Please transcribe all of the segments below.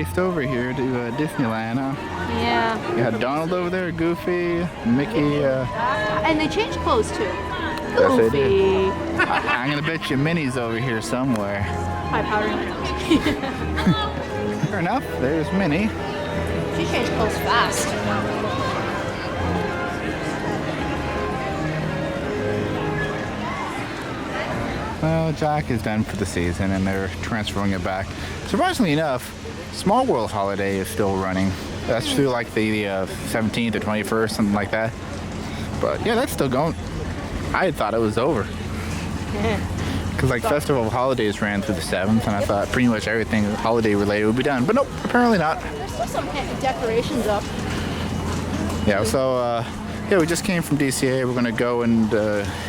raced over here to Disneyland, huh? Yeah. You had Donald over there, Goofy, Mickey. And they changed clothes too. Yes, they did. I'm gonna bet you Minnie's over here somewhere. High powder. Fair enough. There's Minnie. She changed clothes fast. Well, Jack is done for the season, and they're transferring it back. Surprisingly enough, Small World Holiday is still running. That's through like the 17th or 21st, something like that. But yeah, that's still going. I had thought it was over. Because like Festival of Holidays ran through the 7th, and I thought pretty much everything holiday related would be done. But nope, apparently not. There's still some decorations up. Yeah, so yeah, we just came from DCA. We're gonna go and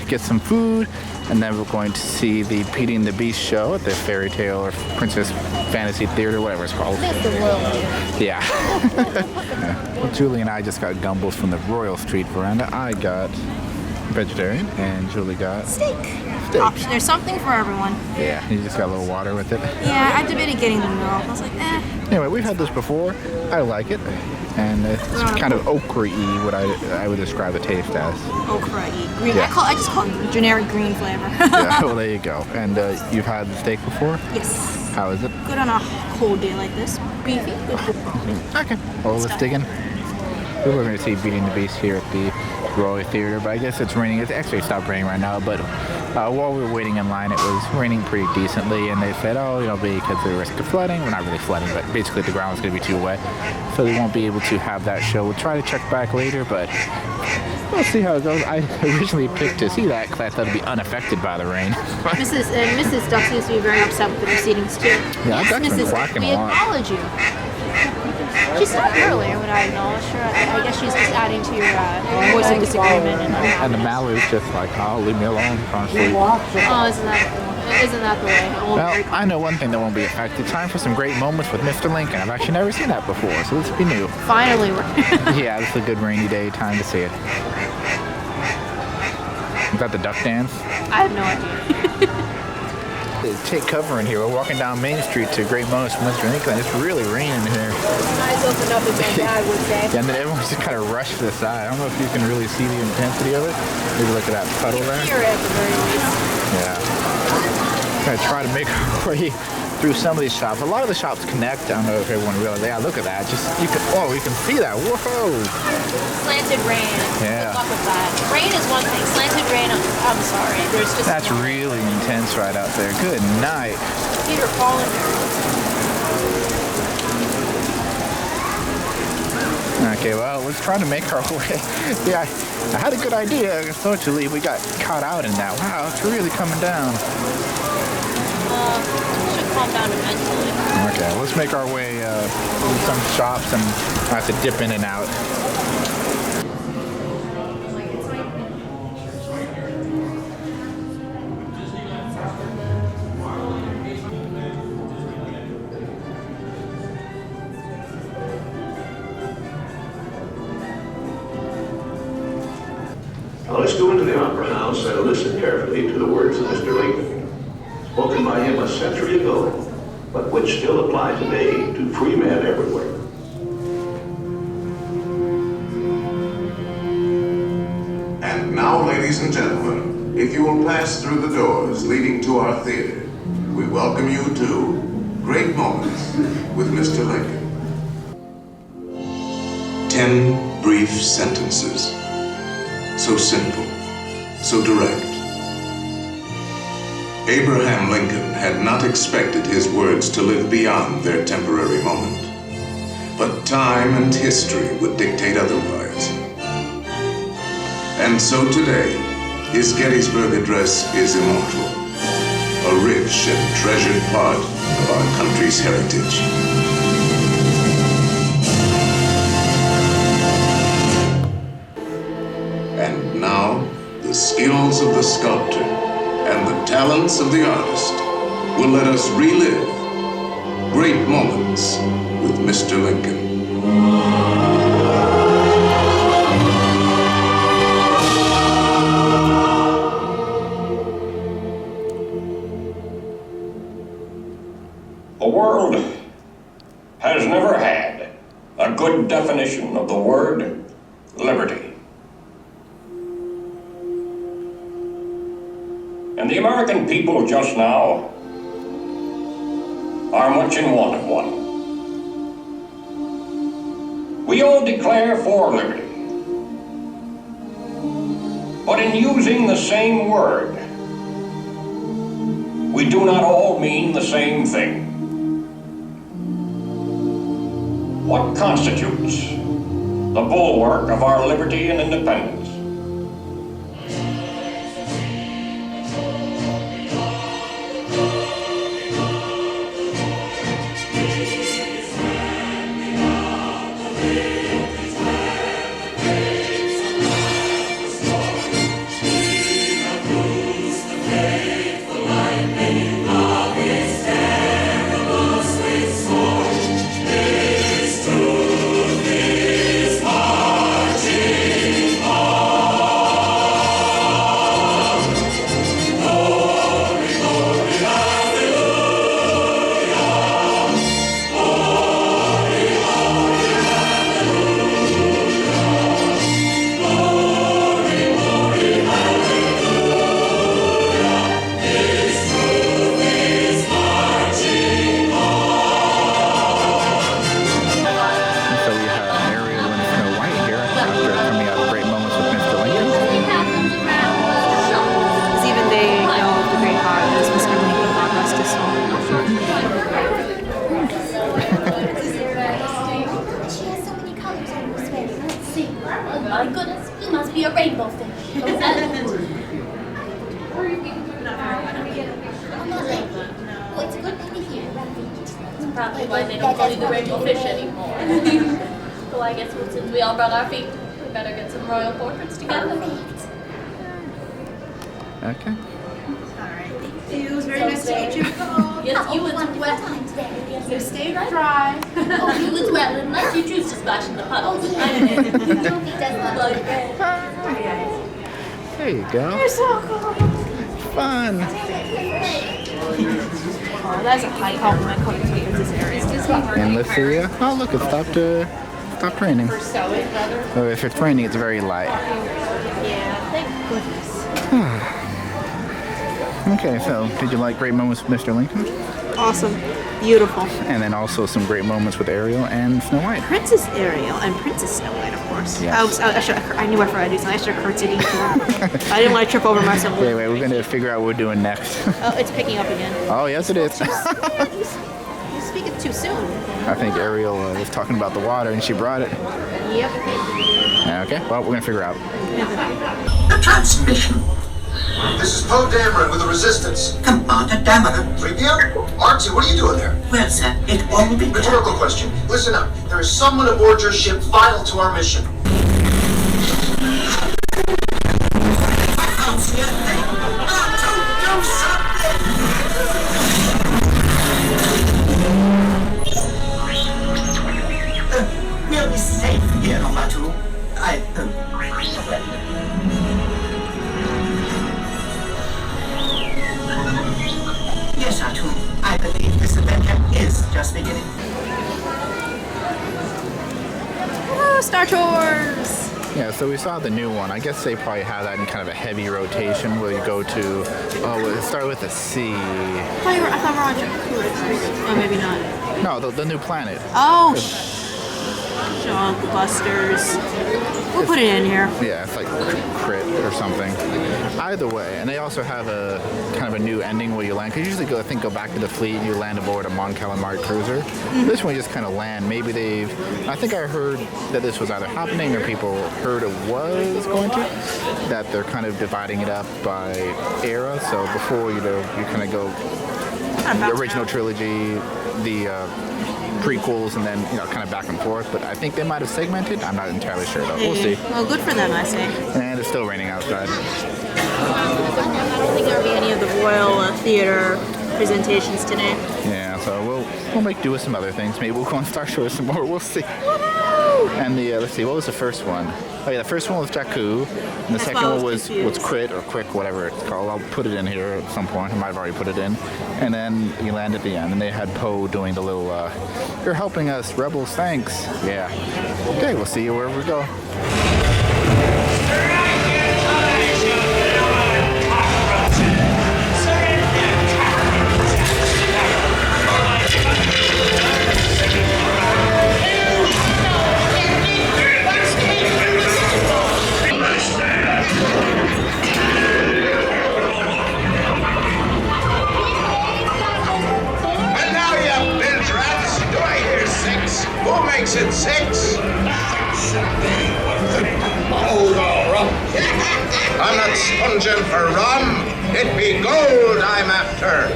get some food, and then we're going to see the Beauty and the Beast show at the Fairy Tale or Princess Fantasy Theater, whatever it's called. That's the Royal Theater. Yeah. Well, Julie and I just got gumbos from the Royal Street Veranda. I got vegetarian, and Julie got steak. There's something for everyone. Yeah, you just got a little water with it. Yeah, I debated getting the milk. I was like, eh. Anyway, we've had this before. I like it, and it's kind of okra-y, what I would describe the taste as. Okra-y. Green. Yeah. I just call it generic green flavor. Yeah, well, there you go. And you've had the steak before? Yes. How is it? Good on a cold day like this. Beefy. Good. Okay. Well, let's dig in. We were going to see Beauty and the Beast here at the Royal Theater, but I guess it's raining. It's actually stopped raining right now, but while we were waiting in line, it was raining pretty decently, and they said, oh, you know, because of the risk of flooding, well, not really flooding, but basically the ground was going to be too wet, so they won't be able to have that show. We'll try to check back later, but we'll see how it goes. I originally picked to see that because I thought it'd be unaffected by the rain. Mrs. Duck seems to be very upset with the proceedings too. Yeah, I've actually been walking a lot. We acknowledge you. She stopped earlier when I acknowledged her. I guess she's just adding to your voice of disagreement. And the Mallory's just like, oh, leave me alone, honestly. Oh, isn't that the way? Well, I know one thing that won't be affected. Time for some great moments with Mr. Lincoln. I've actually never seen that before, so this will be new. Finally. Yeah, this is a good rainy day. Time to see it. Is that the duck dance? I have no idea. Take cover in here. We're walking down Main Street to Great Moments from Mr. Lincoln. It's really raining here. Eyes open up as my dad would say. Yeah, and then everyone's just kind of rushed to the side. I don't know if you can really see the intensity of it. Maybe look at that puddle there. Hear it at the very least. Yeah. I'm going to try to make our way through some of these shops. A lot of the shops connect. I don't know if everyone realized. Yeah, look at that. You can see that. Whoa. Slanted rain. Yeah. Good luck with that. Rain is one thing. Slanted rain, I'm sorry. There's just That's really intense right out there. Good night. Peter falling. Okay, well, let's try to make our way. Yeah, I had a good idea. Unfortunately, we got caught out in that. Wow, it's really coming down. Should calm down eventually. Okay, let's make our way through some shops, and I have to dip in and out. Now let's go into the Opera House and listen carefully to the words of Mr. Lincoln, spoken by him a century ago, but which still apply today to free men everywhere. And now, ladies and gentlemen, if you will pass through the doors leading to our theater, we welcome you to Great Moments with Mr. Lincoln. 10 brief sentences. So simple, so direct. Abraham Lincoln had not expected his words to live beyond their temporary moment, but time and history would dictate otherwise. And so today, his Gettysburg Address is immortal, a rich and treasured part of our country's heritage. And now, the skills of the sculptor and the talents of the artist will let us relive great moments with Mr. Lincoln. The world has And the American people just now are much in want of one. We all declare for liberty. But in using the same word, we do not all mean the same thing. What constitutes the bulwark of our liberty and independence? My goodness, you must be a rainbow fish. Oh, it's a good thing to hear. That's probably why they don't call you the rainbow fish anymore. So I guess since we all brought our feet, we better get some royal portraits together. Okay. It was very nice to meet you. Yes, you as well. You stay dry. Oh, you as well, unless you choose to splash in the puddles. There you go. You're so cool. Fun. Oh, that's a high compliment coming to Princess Ariel. And let's see. Oh, look, it stopped raining. Oh, if it's raining, it's very light. Yeah, thank goodness. Okay, so did you like great moments with Mr. Lincoln? Awesome. Beautiful. And then also some great moments with Ariel and Snow White. Princess Ariel and Princess Snow White, of course. Yes. I knew I forgot to do something. I should have curtsied to them. I didn't want to trip over myself. Wait, we're going to figure out what we're doing next. Oh, it's picking up again. Oh, yes, it is. You speak it too soon. I think Ariel was talking about the water and she brought it. Yep. Okay, well, we're going to figure out. The transmission. This is Poe Dameron with the Resistance. Commander Dameron. 3 p.m.? R2, what are you doing there? Well, sir, it all began. Rhetorical question. Listen up. There is someone aboard your ship vital to our mission. I can't see a thing. R2, do something! We'll be safe here, R2. Yes, R2. I believe this adventure is just beginning. Oh, Star Tours! Yeah, so we saw the new one. I guess they probably have that in kind of a heavy rotation where you go to, it started with a C. I thought we were on Jakku. Oh, maybe not. No, the new planet. Oh, Junkbusters. We'll put it in here. Yeah, it's like Crit or something. Either way, and they also have a kind of a new ending where you land. Because usually go back to the fleet and you land aboard a Mon Calamari cruiser. Mm-hmm. This one you just kind of land. Maybe I think I heard that this was either happening or people heard it was going to. That they're kind of dividing it up by era. So before you kind of go the original trilogy, the prequels, and then kind of back and forth. But I think they might have segmented. I'm not entirely sure though. We'll see. Well, good for them, I say. And it's still raining outside. I don't think there'll be any of the Royal Theater presentations today. Yeah, so we'll make do with some other things. Maybe we'll go on Star Tours some more. We'll see. And let's see, what was the first one? Oh yeah, the first one was Jakku, and the second one was Crit or Quick, whatever it's called. I'll put it in here at some point. I might have already put it in. And then you land at the end, and they had Poe doing the little, "You're helping us, rebels, thanks." Yeah. Okay, we'll see you wherever we go. I'm not sponging for rum. It be gold I'm after.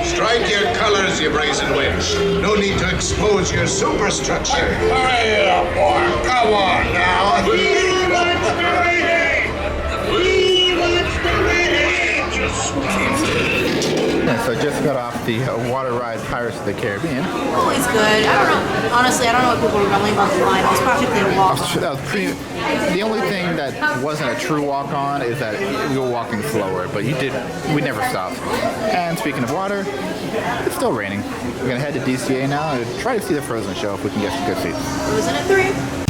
Strike your colors, you brazen witch. No need to expose your superstructure. Hurry up, boy. Come on now. He wants the reading. He wants the reading. Yeah, so just got off the water ride Pirates of the Caribbean. Oh, it's good. I don't know. Honestly, I don't know what people were grumbling about the line. It was practically a walk. That was pretty. The only thing that wasn't a true walk on is that we were walking slower, but we never stopped. And speaking of water, it's still raining. We're gonna head to DCA now and try to see the Frozen show if we can get some good seats. Frozen at 3.